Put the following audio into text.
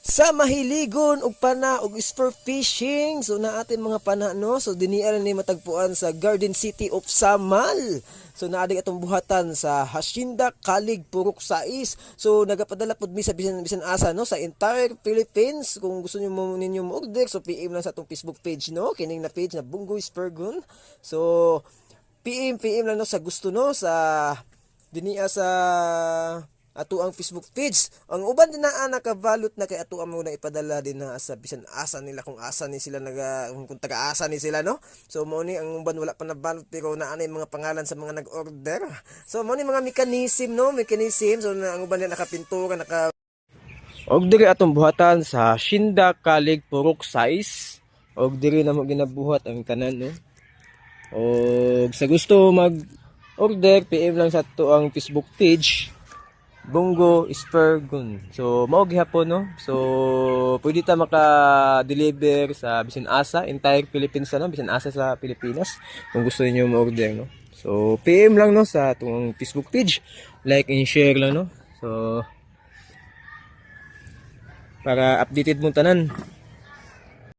Sa mahiligon og pana og spear fishing, so na atin mga pana no, so diniara ni matagpuan sa Garden City of Samal. So naadi atong buhatan sa Hacienda Calig Purok 6. So nagapadala pud mi sa bisan asa no sa entire Philippines. Kung gusto niyo mo ninyo mo order, so PM lang sa atong Facebook page no, kining na page na Bunggoy Spurgun. So PM lang no sa gusto no sa dinia sa ato ang Facebook page. Ang uban din na nakabalot na kay ato ang muna ipadala din na sa bisan asa nila kung asa ni sila naga kung taga-asa ni sila no. So mo ni ang uban wala pa nabalot pero naanay mga pangalan sa mga nag-order. So mo ni mga mechanism no, mechanism so ang uban nila nakapintura naka og diri atong buhatan sa Hacienda Calig Purok 6. Og diri na mo ginabuhat ang tanan no. Og sa gusto mag order PM lang sa ato ang Facebook page Bunggoy Spurgun. So mao gihapon no. So pwede ta maka-deliver sa bisan asa entire Philippines no, bisan asa sa Pilipinas kung gusto niyo mo-order no. So PM lang no sa atong Facebook page. Like and share lang no. So para updated mo tanan.